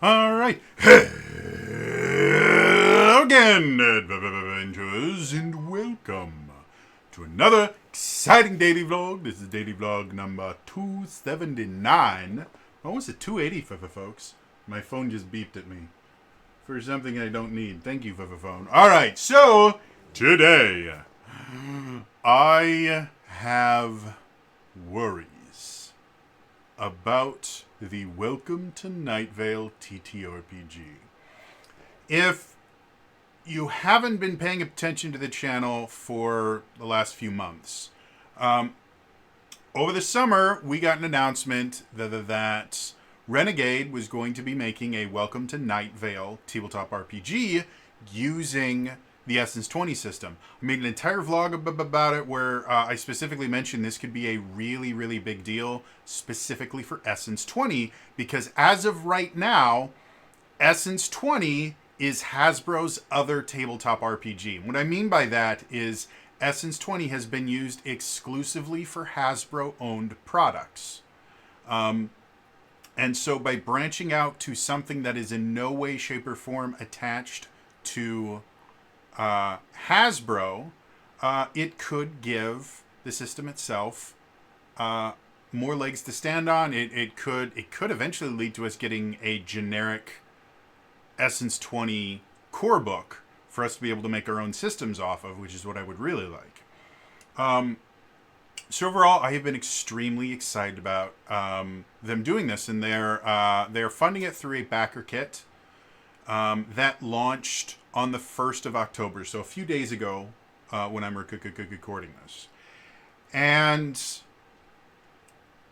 All right. Hello again, adventurers, and welcome to another exciting daily vlog. This is daily vlog number 279. Almost at 280, folks. My phone just beeped at me for something I don't need. Thank you, phone. All right, so today I have worries about the Welcome to Nightvale TTRPG. If you haven't been paying attention to the channel for the last few months, over the summer we got an announcement that Renegade was going to be making a Welcome to Nightvale tabletop RPG using the Essence 20 system. I made an entire vlog about it where I specifically mentioned this could be a really, really big deal specifically for Essence 20 because as of right now, Essence 20 is Hasbro's other tabletop RPG. What I mean by that is Essence 20 has been used exclusively for Hasbro-owned products. And so by branching out to something that is in no way, shape, or form attached to Hasbro, it could give the system itself more legs to stand on. It could eventually lead to us getting a generic Essence 20 core book for us to be able to make our own systems off of, which is what I would really like. So overall, I have been extremely excited about them doing this, and they're funding it through a backer kit that launched on the 1st of October, so a few days ago when I'm recording this. And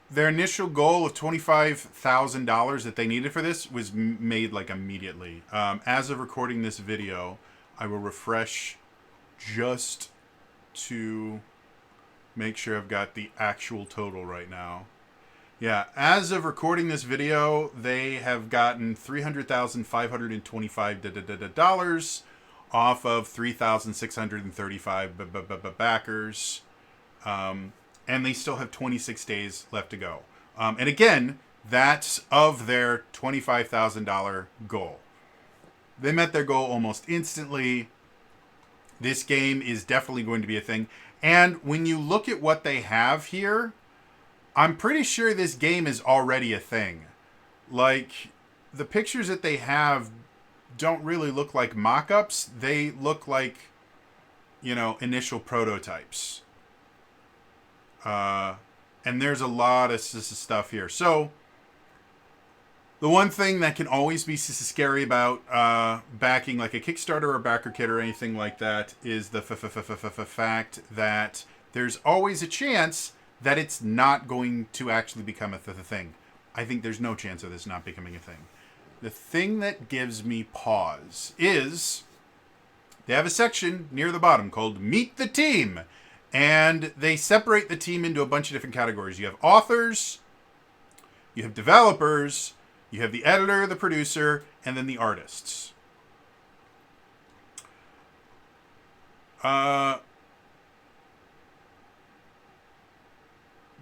their initial goal of $25,000 that they needed for this was made like immediately. As of recording this video, I will refresh just to make sure I've got the actual total right now. Yeah, as of recording this video, they have gotten $300,525 off of 3,635 backers. And they still have 26 days left to go. And again, that's of their $25,000 goal. They met their goal almost instantly. This game is definitely going to be a thing. And when you look at what they have here, I'm pretty sure this game is already a thing. Like, the pictures that they have don't really look like mock-ups. They look like, initial prototypes. And there's a lot of stuff here. So, the one thing that can always be scary about backing like a Kickstarter or a backer kit or anything like that is the fact that there's always a chance that it's not going to actually become a thing. I think there's no chance of this not becoming a thing. The thing that gives me pause is they have a section near the bottom called Meet the Team. And they separate the team into a bunch of different categories. You have authors, you have developers, you have the editor, the producer, and then the artists.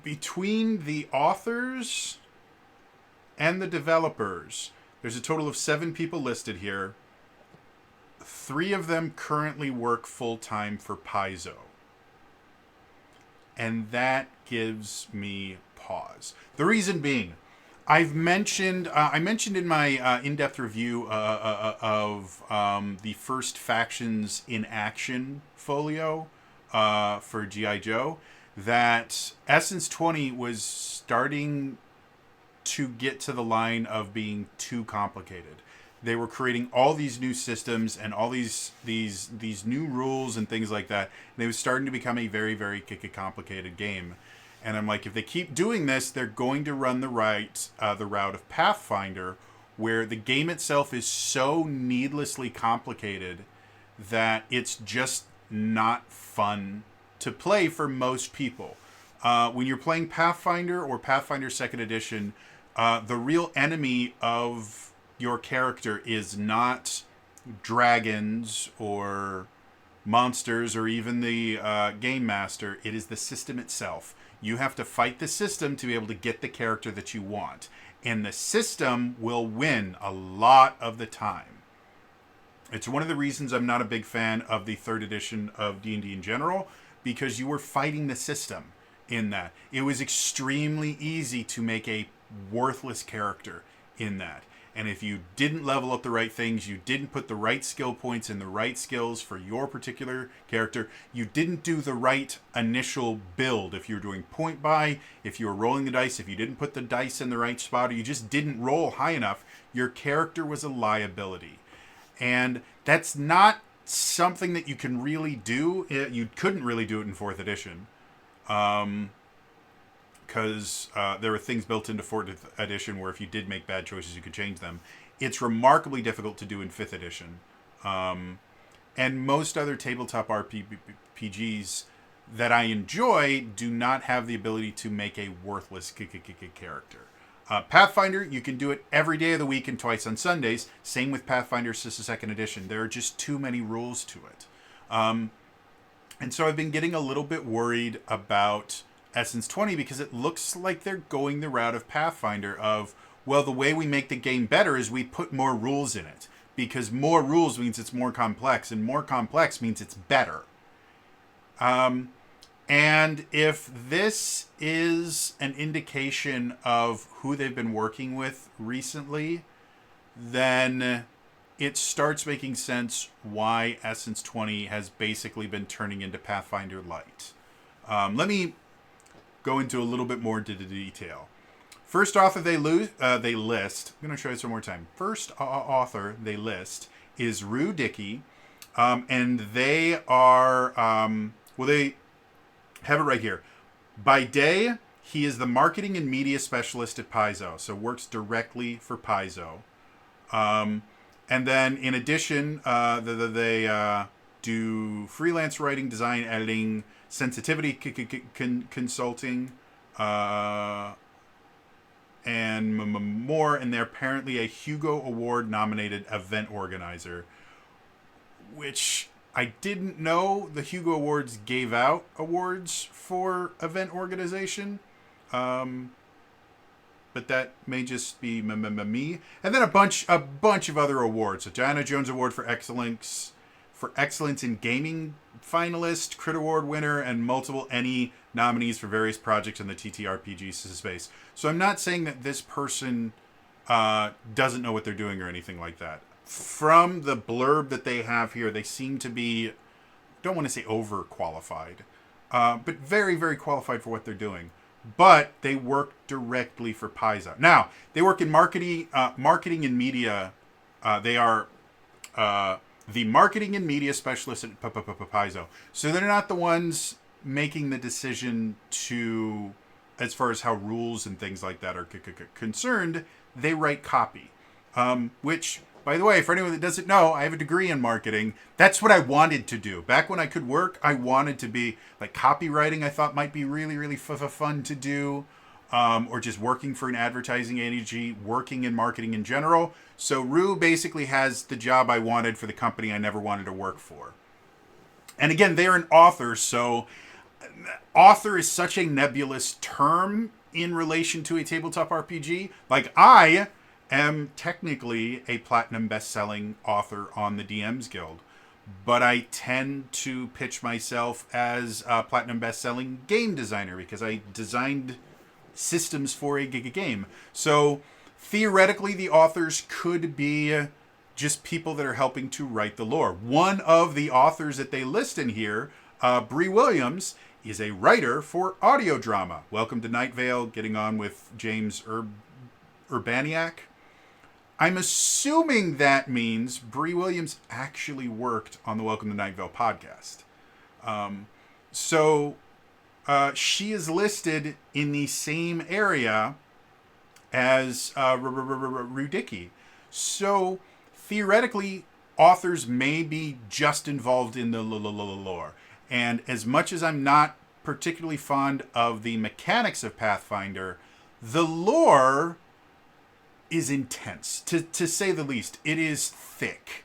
Between the authors and the developers, there's a total of 7 people listed here. 3 of them currently work full-time for Paizo. And that gives me pause. The reason being, I mentioned in my in-depth review of the first Factions in Action folio for G.I. Joe that Essence 20 was starting to get to the line of being too complicated. They were creating all these new systems and all these new rules and things like that. And it was starting to become a very, very complicated game. And I'm like, if they keep doing this, they're going to run the route of Pathfinder, where the game itself is so needlessly complicated that it's just not fun to play for most people. When you're playing Pathfinder or Pathfinder 2nd Edition, the real enemy of your character is not dragons or monsters or even the game master. It is the system itself. You have to fight the system to be able to get the character that you want. and the system will win a lot of the time. It's one of the reasons I'm not a big fan of the third edition of D&D in general, because you were fighting the system in that. It was extremely easy to make a worthless character in that. And if you didn't level up the right things, you didn't put the right skill points in the right skills for your particular character, you didn't do the right initial build. If you were doing point buy, if you were rolling the dice, if you didn't put the dice in the right spot, or you just didn't roll high enough, your character was a liability. And that's not something that you can really do. You couldn't really do it in 4th edition. Because there were things built into 4th edition where if you did make bad choices, you could change them. It's remarkably difficult to do in 5th edition. And most other tabletop RPGs that I enjoy do not have the ability to make a worthless character. Pathfinder, you can do it every day of the week and twice on Sundays. Same with Pathfinder 2nd edition. There are just too many rules to it. And so I've been getting a little bit worried about Essence 20 because it looks like they're going the route of Pathfinder of, well, the way we make the game better is we put more rules in it. Because more rules means it's more complex, and more complex means it's better. And if this is an indication of who they've been working with recently, then it starts making sense why Essence 20 has basically been turning into Pathfinder Light. Let me go into a little bit more into the detail. First author they list, I'm going to show you this one more time. First author they list is Rue Dickey, and they are, they have it right here. By day, he is the marketing and media specialist at Paizo, so works directly for Paizo. And then, in addition, they do freelance writing, design, editing, sensitivity consulting, and more. And they're apparently a Hugo Award-nominated event organizer, which I didn't know the Hugo Awards gave out awards for event organization. But that may just be me. And then a bunch of other awards. A Diana Jones Award for excellence in gaming finalist, Crit Award winner, and multiple ENnie nominees for various projects in the TTRPG space. So I'm not saying that this person doesn't know what they're doing or anything like that. From the blurb that they have here, they seem to be, don't want to say overqualified, but very, very qualified for what they're doing. But they work directly for Paizo. Now, they work in marketing and media. They are the marketing and media specialist at Paizo. So they're not the ones making the decision to, as far as how rules and things like that are concerned. They write copy, which, by the way, for anyone that doesn't know, I have a degree in marketing. That's what I wanted to do. Back when I could work, I wanted to be, like, copywriting I thought might be really, really fun to do. Or just working for an advertising agency, working in marketing in general. So Rue basically has the job I wanted for the company I never wanted to work for. And again, they're an author, so author is such a nebulous term in relation to a tabletop RPG. Like, I am technically a platinum best-selling author on the DMs Guild, but I tend to pitch myself as a platinum best-selling game designer because I designed systems for a game. So theoretically, the authors could be just people that are helping to write the lore. One of the authors that they list in here, Bree Williams, is a writer for audio drama. Welcome to Nightvale, getting on with James Urbaniak. I'm assuming that means Bree Williams actually worked on the Welcome to Nightvale podcast. She is listed in the same area as Rue Dickey. So theoretically, authors may be just involved in the lore. And as much as I'm not particularly fond of the mechanics of Pathfinder, the lore is intense, to say the least. It is thick.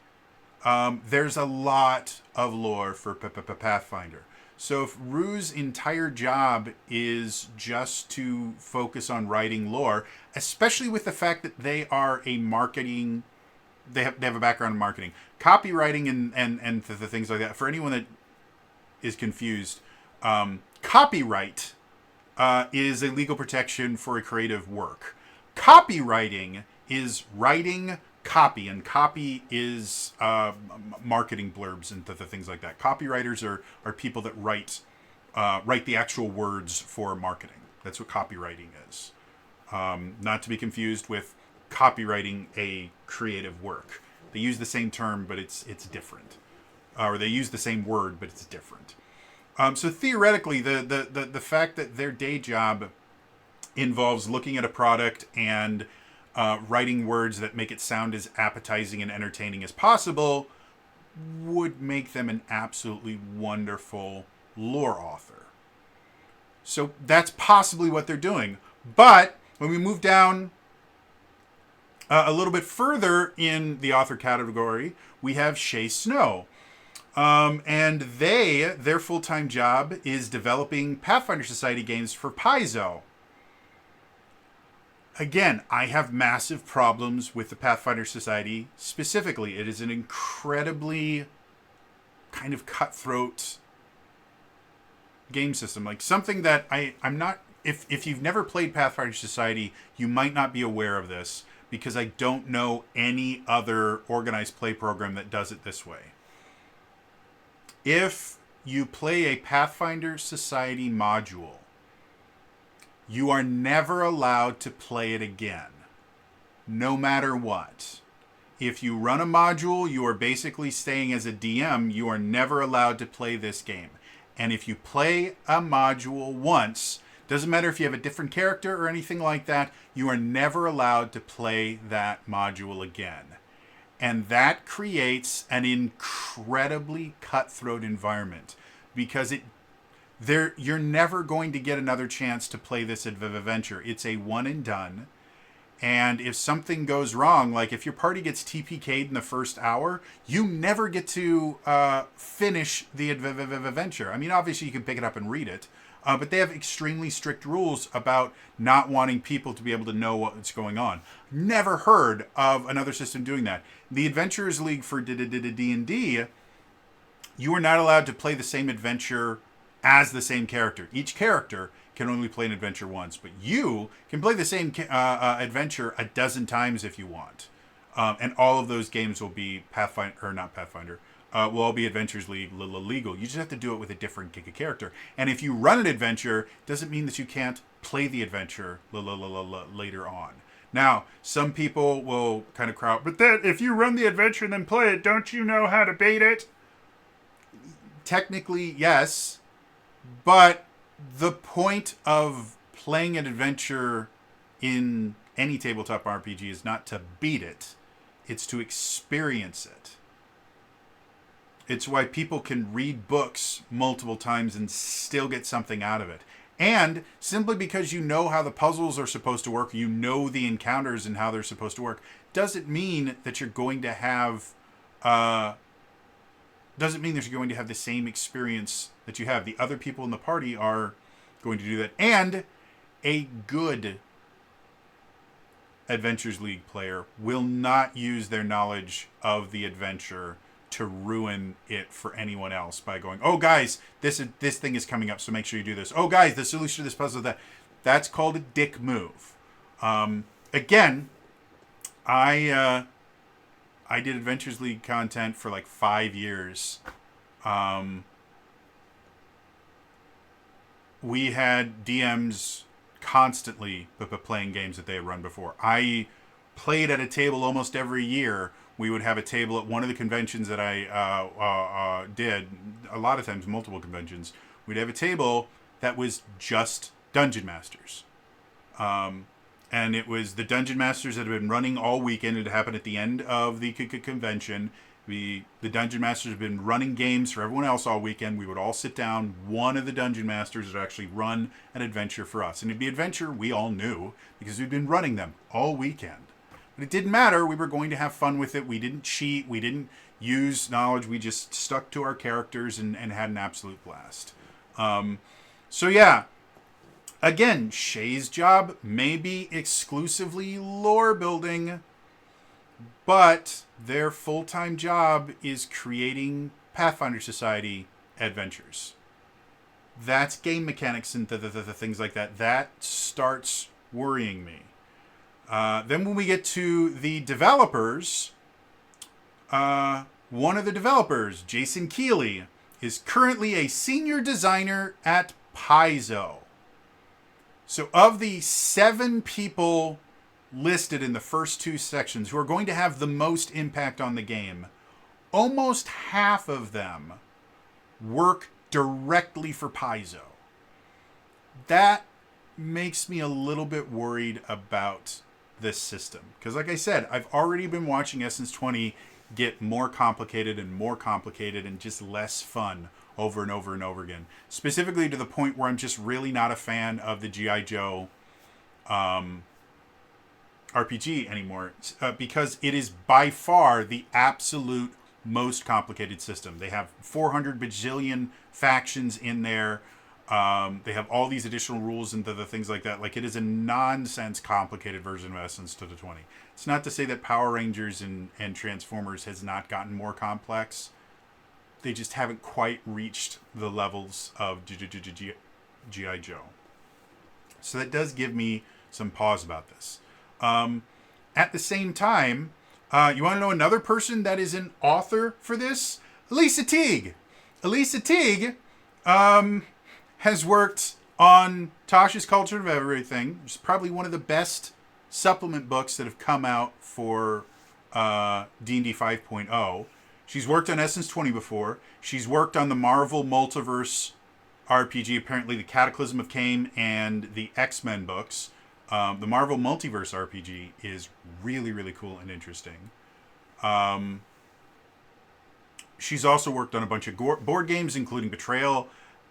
There's a lot of lore for Pathfinder. So if Rue's entire job is just to focus on writing lore, especially with the fact that they are a marketing, they have a background in marketing, copywriting, and the things like that. For anyone that is confused, copyright is a legal protection for a creative work. Copywriting is writing copy, and copy is marketing blurbs and the things like that. Copywriters are people that write the actual words for marketing. That's what copywriting is. Not to be confused with copywriting a creative work. They use the same term, but it's different. Or they use the same word, but it's different. So theoretically, the fact that their day job involves looking at a product and writing words that make it sound as appetizing and entertaining as possible would make them an absolutely wonderful lore author. So that's possibly what they're doing. But when we move down a little bit further in the author category, we have Shay Snow. And their full-time job is developing Pathfinder Society games for Paizo. Again, I have massive problems with the Pathfinder Society specifically. It is an incredibly kind of cutthroat game system. Like something that I'm not... If you've never played Pathfinder Society, you might not be aware of this because I don't know any other organized play program that does it this way. If you play a Pathfinder Society module, you are never allowed to play it again, no matter what. If you run a module, you are basically staying as a DM. You are never allowed to play this game. And if you play a module once, doesn't matter if you have a different character or anything like that, you are never allowed to play that module again. And that creates an incredibly cutthroat environment because you're never going to get another chance to play this adventure. It's a one and done. And if something goes wrong, like if your party gets TPK'd in the first hour, you never get to finish the adventure. I mean, obviously you can pick it up and read it, but they have extremely strict rules about not wanting people to be able to know what's going on. Never heard of another system doing that. The Adventurers League for D&D, you are not allowed to play the same adventure as the same character. Each character can only play an adventure once, but you can play the same adventure a dozen times if you want. And all of those games will be will all be Adventures League legal. You just have to do it with a different character. And if you run an adventure, doesn't mean that you can't play the adventure later on. Now, some people will kind of crowd, but then if you run the adventure and then play it, don't you know how to bait it? Technically, yes. But the point of playing an adventure in any tabletop RPG is not to beat it. It's to experience it. It's why people can read books multiple times and still get something out of it. And simply because you know how the puzzles are supposed to work, you know the encounters and how they're supposed to work, doesn't mean that you're going to have the same experience that you have. The other people in the party are going to do that. And a good Adventures League player will not use their knowledge of the adventure to ruin it for anyone else by going, oh guys, this thing is coming up, so make sure you do this. Oh guys, the solution to this puzzle is that. That's called a dick move. Again, I did Adventures League content for like 5 years. We had DMs constantly playing games that they had run before. I played at a table almost every year. We would have a table at one of the conventions that I did, a lot of times multiple conventions. We'd have a table that was just Dungeon Masters. And it was the Dungeon Masters that had been running all weekend. It happened at the end of the convention. The Dungeon Masters have been running games for everyone else all weekend. We would all sit down. One of the Dungeon Masters would actually run an adventure for us. And it'd be an adventure we all knew because we'd been running them all weekend. But it didn't matter. We were going to have fun with it. We didn't cheat. We didn't use knowledge. We just stuck to our characters and had an absolute blast. So yeah, again, Shay's job may be exclusively lore building, but their full-time job is creating Pathfinder Society adventures. That's game mechanics and the things like that. That starts worrying me. Then when we get to the developers, one of the developers, Jason Keeley, is currently a senior designer at Paizo. So of the 7 people listed in the first 2 sections who are going to have the most impact on the game, almost half of them work directly for Paizo. That makes me a little bit worried about this system. Because like I said, I've already been watching Essence 20 get more complicated and just less fun over and over and over again. Specifically to the point where I'm just really not a fan of the G.I. Joe RPG anymore. Because it is by far the absolute most complicated system. They have 400 bajillion factions in there. They have all these additional rules and the things like that. Like, it is a nonsense complicated version of Essence to the 20. It's not to say that Power Rangers and Transformers has not gotten more complex. They just haven't quite reached the levels of G.I. Joe. So that does give me some pause about this. At the same time, you want to know another person that is an author for this? Elisa Teague. Elisa Teague has worked on Tasha's Culture of Everything, which is probably one of the best supplement books that have come out for D&D 5.0. She's worked on Essence 20 before. She's worked on the Marvel Multiverse RPG, apparently the Cataclysm of Kane and the X-Men books. The Marvel Multiverse RPG is really, really cool and interesting. She's also worked on a bunch of board games, including Betrayal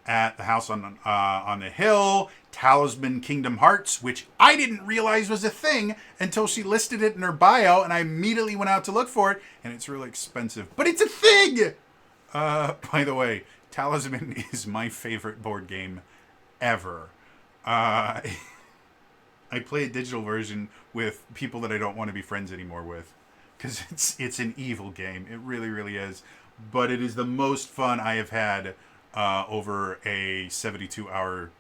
at the House on the Hill, Talisman Kingdom Hearts, which I didn't realize was a thing until she listed it in her bio, and I immediately went out to look for it, and it's really expensive. But it's a thing! By the way, Talisman is my favorite board game ever. I play a digital version with people that I don't want to be friends anymore with, because it's an evil game. It really, really is. But it is the most fun I have had over a 72-hour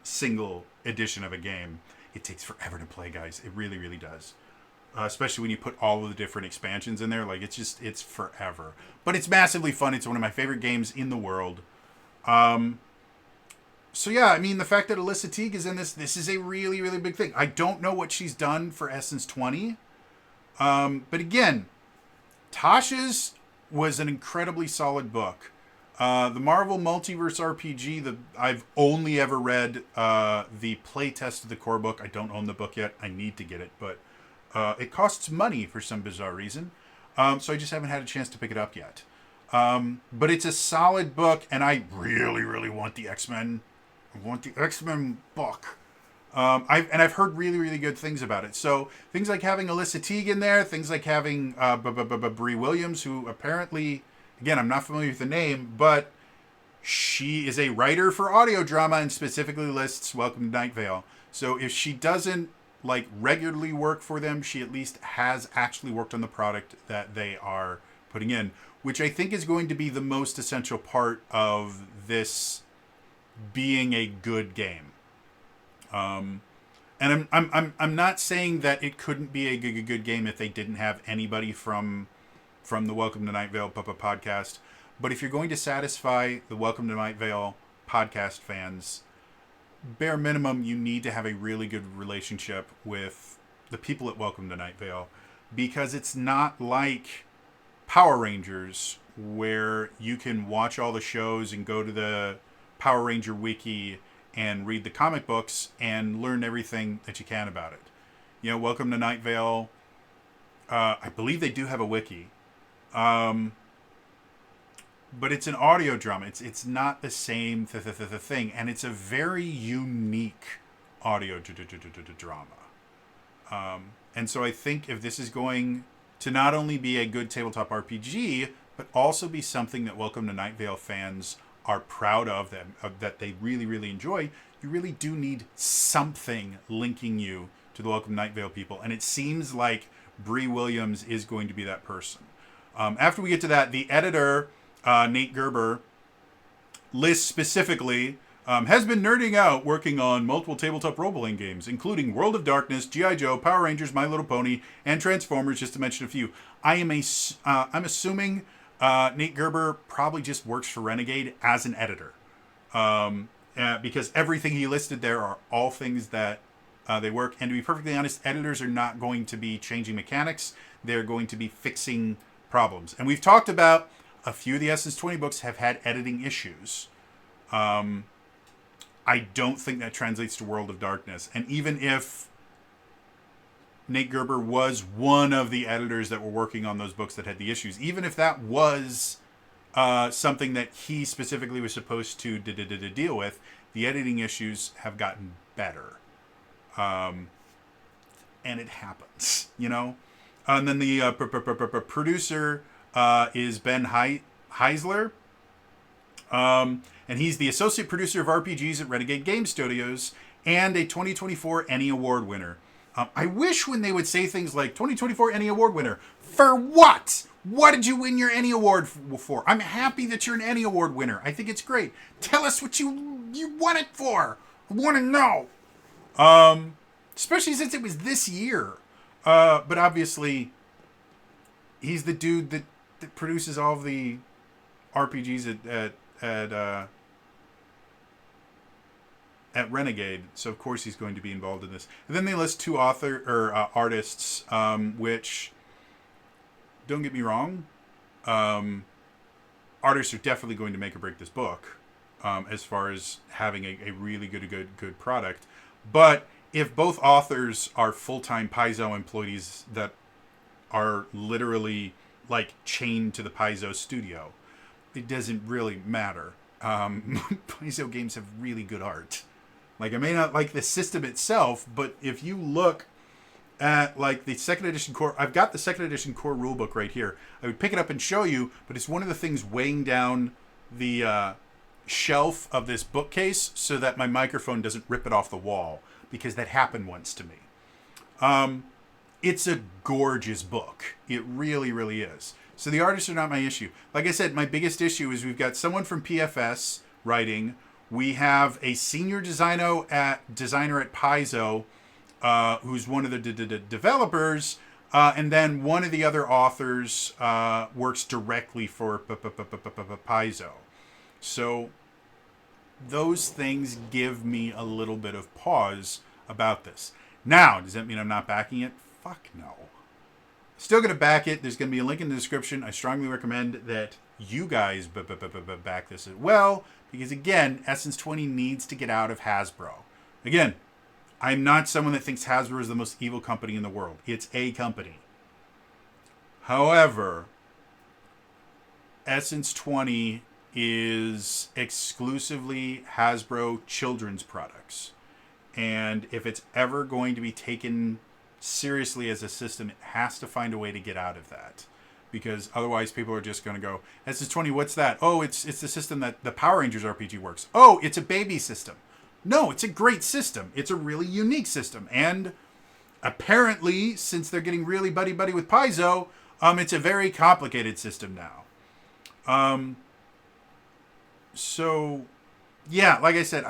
single edition of a game. It takes forever to play, guys. It really, really does. Especially when you put all of the different expansions in there. Like, it's forever. But it's massively fun. It's one of my favorite games in the world. So yeah, I mean, the fact that Elisa Teague is in this is a really, really big thing. I don't know what she's done for Essence 20. But again, Tasha's was an incredibly solid book. The Marvel Multiverse RPG, I've only ever read the playtest of the core book. I don't own the book yet. I need to get it, but it costs money for some bizarre reason. So I just haven't had a chance to pick it up yet. But it's a solid book, and I really, really want the X-Men. I want the X-Men book. I've heard really, really good things about it. So things like having Elisa Teague in there, things like having Bree Williams, who apparently, again, I'm not familiar with the name, but she is a writer for audio drama and specifically lists Welcome to Nightvale. So if she doesn't like regularly work for them, she at least has actually worked on the product that they are putting in, which I think is going to be the most essential part of this being a good game. And I'm not saying that it couldn't be a good game if they didn't have anybody from the Welcome to Nightvale podcast. But if you're going to satisfy the Welcome to Nightvale podcast fans, bare minimum, you need to have a really good relationship with the people at Welcome to Nightvale, because it's not like Power Rangers where you can watch all the shows and go to the Power Ranger wiki and read the comic books and learn everything that you can about it. You know, Welcome to Nightvale, I believe they do have a wiki. But it's an audio drama. It's not the same thing, and it's a very unique audio drama. And so I think if this is going to not only be a good tabletop RPG, but also be something that Welcome to Nightvale fans are proud of them, that they really, really enjoy, you really do need something linking you to the Welcome Nightvale people. And it seems like Bree Williams is going to be that person. After we get to that, the editor, Nate Gerber, lists specifically, has been nerding out working on multiple tabletop role-playing games, including World of Darkness, G.I. Joe, Power Rangers, My Little Pony, and Transformers, just to mention a few. I'm assuming Nate Gerber probably just works for Renegade as an editor. Because everything he listed there are all things that they work. And to be perfectly honest, editors are not going to be changing mechanics. They're going to be fixing problems. And we've talked about a few of the Essence 20 books have had editing issues. I don't think that translates to World of Darkness. And even if Nate Gerber was one of the editors that were working on those books that had the issues, even if that was something that he specifically was supposed to deal with, the editing issues have gotten better. And it happens, you know? And then the producer is Ben Heisler. And he's the associate producer of RPGs at Renegade Game Studios and a 2024 Emmy Award winner. I wish when they would say things like 2024 Emmy Award winner, for what? What did you win your Emmy Award for? I'm happy that you're an Emmy Award winner. I think it's great. Tell us what you won it for. I want to know. Especially since it was this year. But obviously, he's the dude that produces all of the RPGs at Renegade, so of course he's going to be involved in this. And then they list two artists, which, don't get me wrong, artists are definitely going to make or break this book, as far as having a really good product. But if both authors are full-time Paizo employees that are literally like chained to the Paizo studio, it doesn't really matter. Paizo games have really good art. Like, I may not like the system itself, but if you look at like the second edition core, I've got the second edition core rulebook right here. I would pick it up and show you, but it's one of the things weighing down the shelf of this bookcase so that my microphone doesn't rip it off the wall, because that happened once to me. It's a gorgeous book. It really, really is. So the artists are not my issue. Like I said, my biggest issue is we've got someone from PFS writing. We have a senior designer at Paizo, who's one of the developers, and then one of the other authors works directly for Paizo. So those things give me a little bit of pause about this. Now, does that mean I'm not backing it? Fuck no. Still going to back it. There's going to be a link in the description. I strongly recommend that you guys back this as well, because again, Essence 20 needs to get out of Hasbro. Again, I'm not someone that thinks Hasbro is the most evil company in the world. It's a company. However, Essence 20 is exclusively Hasbro children's products. And if it's ever going to be taken seriously as a system, it has to find a way to get out of that, because otherwise people are just going to go, SS20, what's that? Oh, it's the system that the Power Rangers RPG works. Oh, it's a baby system. No, it's a great system. It's a really unique system, and apparently, since they're getting really buddy with Paizo, it's a very complicated system now. So yeah, like I said,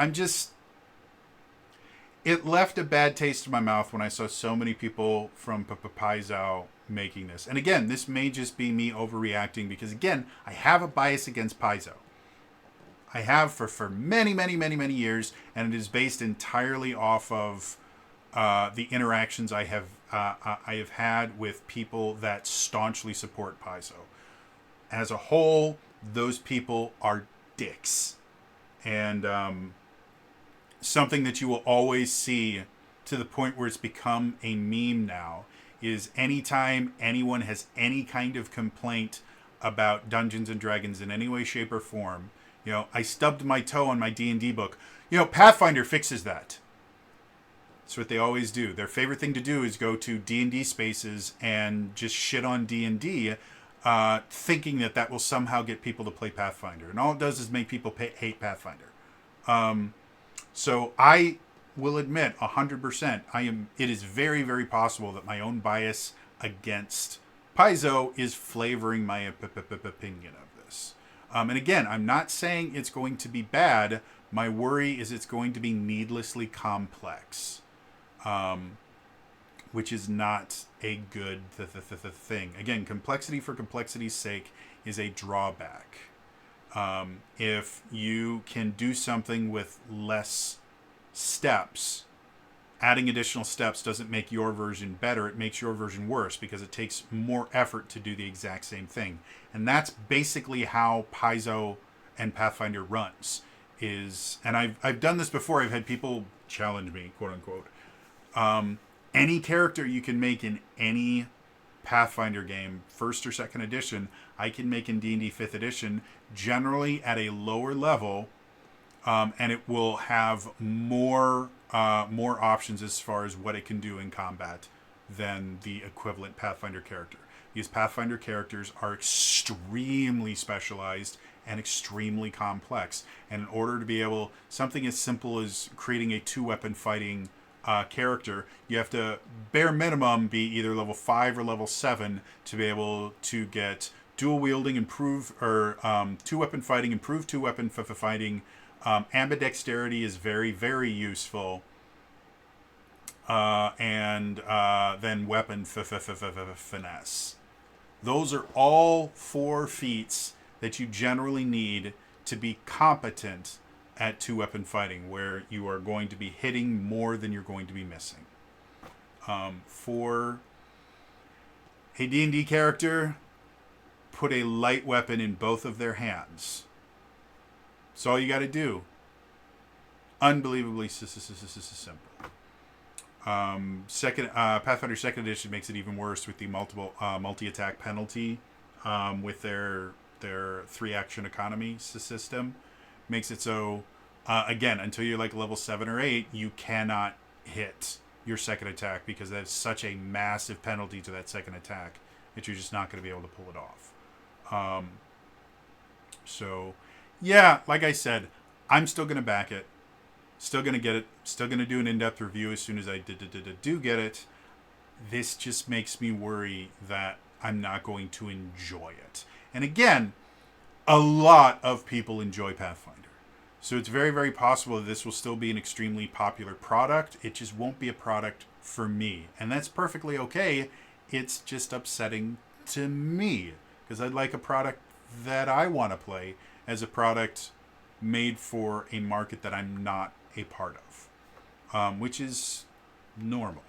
it left a bad taste in my mouth when I saw so many people from Paizo making this. And again, this may just be me overreacting, because again, I have a bias against Paizo. I have for many years, and it is based entirely off of the interactions I have had with people that staunchly support Paizo. As a whole, those people are dicks. And something that you will always see, to the point where it's become a meme now, is anytime anyone has any kind of complaint about Dungeons and Dragons in any way, shape, or form, you know, I stubbed my toe on my D&D book. You know, Pathfinder fixes that. That's what they always do. Their favorite thing to do is go to D&D spaces and just shit on D&D. thinking that will somehow get people to play Pathfinder. And all it does is make people hate Pathfinder. So I will admit 100%, it is very, very possible that my own bias against Paizo is flavoring my opinion of this. And again, I'm not saying it's going to be bad. My worry is it's going to be needlessly complex, which is not a good thing. Again, complexity for complexity's sake is a drawback. If you can do something with less steps, adding additional steps doesn't make your version better. It makes your version worse because it takes more effort to do the exact same thing. And that's basically how Paizo and Pathfinder runs. And I've done this before. I've had people challenge me, quote unquote. Any character you can make in any Pathfinder game, first or second edition, I can make in D&D 5th edition, generally at a lower level, and it will have more options as far as what it can do in combat than the equivalent Pathfinder character. These Pathfinder characters are extremely specialized and extremely complex. And in order to be able, something as simple as creating a 2-weapon fighting character, you have to bare minimum be either level 5 or level 7 to be able to get dual wielding, 2-weapon fighting, improved 2-weapon fighting. Ambidexterity is very, very useful. And then weapon finesse. Those are all 4 feats that you generally need to be competent at 2-weapon fighting, where you are going to be hitting more than you're going to be missing. For a D&D character, put a light weapon in both of their hands. That's all you got to do. Unbelievably simple. Pathfinder 2nd Edition makes it even worse with the multi-attack penalty with their 3-action economy system. Makes it so, again, until you're like level 7 or 8, you cannot hit your second attack because that's such a massive penalty to that second attack that you're just not going to be able to pull it off. So, yeah, like I said, I'm still going to back it. Still going to get it. Still going to do an in-depth review as soon as I do get it. This just makes me worry that I'm not going to enjoy it. And again, a lot of people enjoy Pathfinder. So it's very, very possible that this will still be an extremely popular product. It just won't be a product for me. And that's perfectly okay. It's just upsetting to me because I'd like a product that I want to play as a product made for a market that I'm not a part of, which is normal.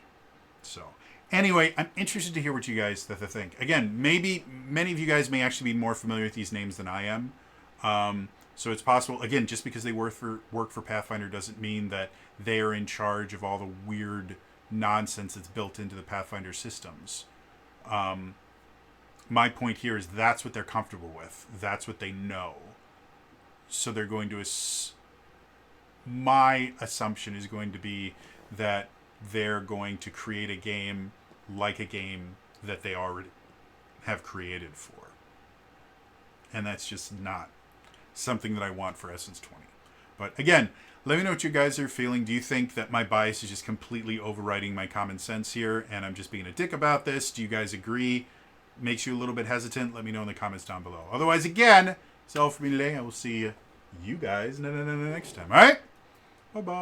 So anyway, I'm interested to hear what you guys think. Again, maybe many of you guys may actually be more familiar with these names than I am. So it's possible, again, just because they work for Pathfinder doesn't mean that they are in charge of all the weird nonsense that's built into the Pathfinder systems. My point here is that's what they're comfortable with. That's what they know. So they're going to... my assumption is going to be that they're going to create a game like a game that they already have created for. And that's just not something that I want for Essence 20. But again, let me know what you guys are feeling. Do you think that my bias is just completely overriding my common sense here and I'm just being a dick about this? Do you guys agree? Makes you a little bit hesitant? Let me know in the comments down below. Otherwise, again, it's all for me today. I will see you guys next time. All right? Bye-bye.